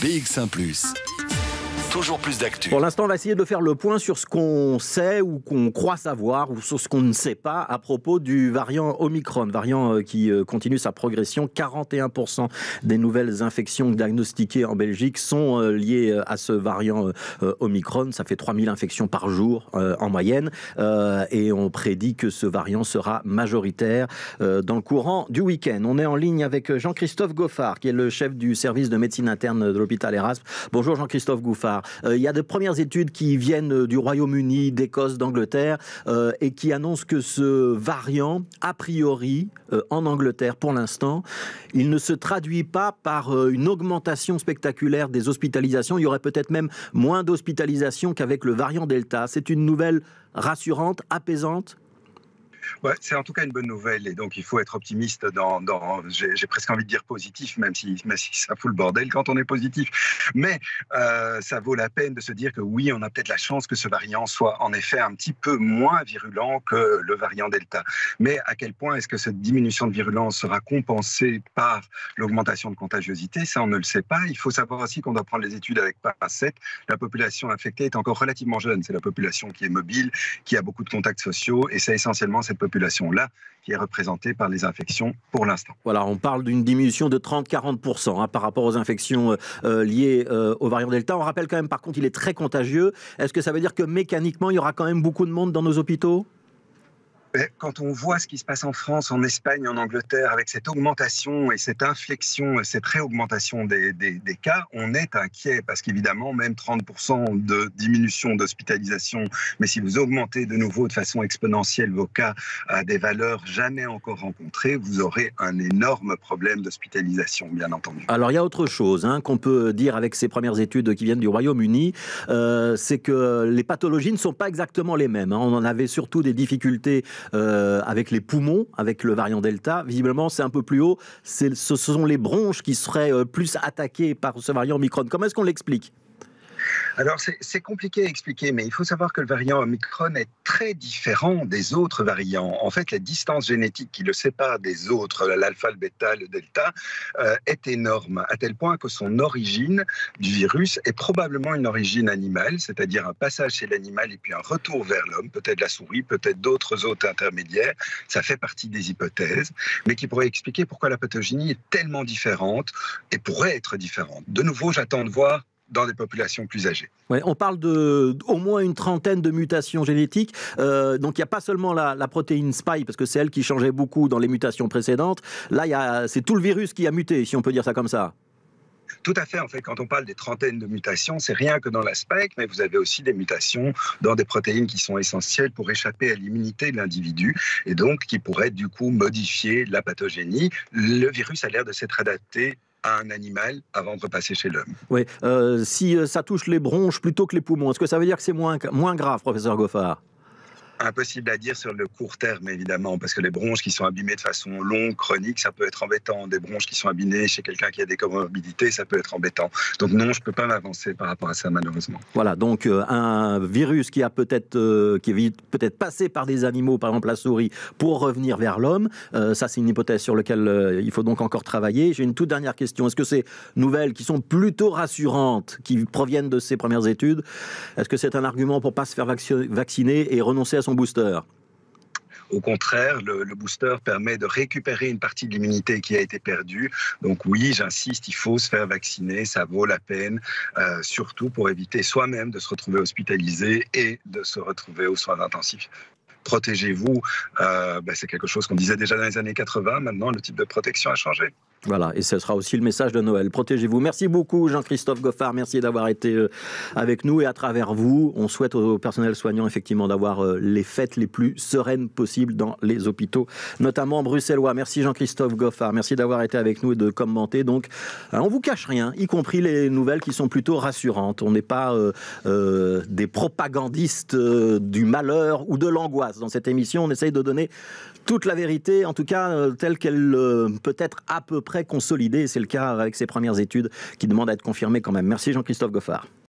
BX1 +. Toujours plus d'actu. Pour l'instant, on va essayer de faire le point sur ce qu'on sait ou qu'on croit savoir ou sur ce qu'on ne sait pas à propos du variant Omicron, variant qui continue sa progression. 41% des nouvelles infections diagnostiquées en Belgique sont liées à ce variant Omicron. Ça fait 3000 infections par jour en moyenne et on prédit que ce variant sera majoritaire dans le courant du week-end. On est en ligne avec Jean-Christophe Goffard, qui est le chef du service de médecine interne de l'hôpital Erasme. Bonjour Jean-Christophe Goffard. Il y a de premières études qui viennent du Royaume-Uni, d'Écosse, d'Angleterre et qui annoncent que ce variant, a priori, en Angleterre pour l'instant, il ne se traduit pas par une augmentation spectaculaire des hospitalisations. Il y aurait peut-être même moins d'hospitalisations qu'avec le variant Delta. C'est une nouvelle rassurante, apaisante ? Ouais, c'est en tout cas une bonne nouvelle et donc il faut être optimiste j'ai presque envie de dire positif, même si ça fout le bordel quand on est positif. Mais ça vaut la peine de se dire que oui, on a peut-être la chance que ce variant soit en effet un petit peu moins virulent que le variant Delta. Mais à quel point est-ce que cette diminution de virulence sera compensée par l'augmentation de contagiosité? Ça, on ne le sait pas. Il faut savoir aussi qu'on doit prendre les études avec pincettes. La population infectée est encore relativement jeune. C'est la population qui est mobile, qui a beaucoup de contacts sociaux et c'est essentiellement cette population-là qui est représentée par les infections pour l'instant. Voilà, on parle d'une diminution de 30-40% par rapport aux infections liées au variant Delta. On rappelle quand même, par contre, il est très contagieux. Est-ce que ça veut dire que mécaniquement, il y aura quand même beaucoup de monde dans nos hôpitaux ? Quand on voit ce qui se passe en France, en Espagne, en Angleterre, avec cette augmentation et cette inflexion, cette réaugmentation des cas, on est inquiet parce qu'évidemment, même 30% de diminution d'hospitalisation, mais si vous augmentez de nouveau de façon exponentielle vos cas à des valeurs jamais encore rencontrées, vous aurez un énorme problème d'hospitalisation, bien entendu. Alors, il y a autre chose qu'on peut dire avec ces premières études qui viennent du Royaume-Uni, c'est que les pathologies ne sont pas exactement les mêmes. On en avait surtout des difficultés avec les poumons, avec le variant Delta. Visiblement, c'est un peu plus haut. Ce sont les bronches qui seraient plus attaquées par ce variant Omicron. Comment est-ce qu'on l'explique ? Alors, c'est compliqué à expliquer, mais il faut savoir que le variant Omicron est très différent des autres variants. En fait, la distance génétique qui le sépare des autres, l'alpha, le bêta, le delta, est énorme, à tel point que son origine du virus est probablement une origine animale, c'est-à-dire un passage chez l'animal et puis un retour vers l'homme, peut-être la souris, peut-être d'autres hôtes intermédiaires. Ça fait partie des hypothèses, mais qui pourrait expliquer pourquoi la pathogénie est tellement différente et pourrait être différente. De nouveau, j'attends de voir dans des populations plus âgées. Ouais, on parle d'au moins une trentaine de mutations génétiques. Donc il n'y a pas seulement la protéine spike, parce que c'est elle qui changeait beaucoup dans les mutations précédentes. Là, c'est tout le virus qui a muté, si on peut dire ça comme ça. Tout à fait. En fait, quand on parle des trentaines de mutations, c'est rien que dans la spike, mais vous avez aussi des mutations dans des protéines qui sont essentielles pour échapper à l'immunité de l'individu et donc qui pourraient du coup modifier la pathogénie. Le virus a l'air de s'être adapté à un animal avant de repasser chez l'homme. Oui. Si ça touche les bronches plutôt que les poumons, est-ce que ça veut dire que c'est moins grave, professeur Goffard ? Impossible à dire sur le court terme, évidemment, parce que les bronches qui sont abîmées de façon longue, chronique, ça peut être embêtant. Des bronches qui sont abîmées chez quelqu'un qui a des comorbidités, ça peut être embêtant. Donc non, je ne peux pas m'avancer par rapport à ça, malheureusement. Voilà, donc un virus qui est peut-être passé par des animaux, par exemple la souris, pour revenir vers l'homme. Ça, c'est une hypothèse sur laquelle il faut donc encore travailler. J'ai une toute dernière question. Est-ce que ces nouvelles qui sont plutôt rassurantes, qui proviennent de ces premières études, est-ce que c'est un argument pour ne pas se faire vacciner et renoncer à son booster ? Au contraire, le booster permet de récupérer une partie de l'immunité qui a été perdue. Donc oui, j'insiste, il faut se faire vacciner, ça vaut la peine, surtout pour éviter soi-même de se retrouver hospitalisé et de se retrouver aux soins intensifs. Protégez-vous, c'est quelque chose qu'on disait déjà dans les années 80. Maintenant, le type de protection a changé. Voilà, et ce sera aussi le message de Noël. Protégez-vous. Merci beaucoup, Jean-Christophe Goffard. Merci d'avoir été avec nous. Et à travers vous, on souhaite au personnel soignant, effectivement, d'avoir les fêtes les plus sereines possibles dans les hôpitaux, notamment bruxellois. Merci, Jean-Christophe Goffard. Merci d'avoir été avec nous et de commenter. Donc, on vous cache rien, y compris les nouvelles qui sont plutôt rassurantes. On n'est pas des propagandistes du malheur ou de l'angoisse. Dans cette émission, on essaye de donner toute la vérité, en tout cas telle qu'elle peut être à peu près consolidée. C'est le cas avec ces premières études qui demandent à être confirmées quand même. Merci Jean-Christophe Goffard.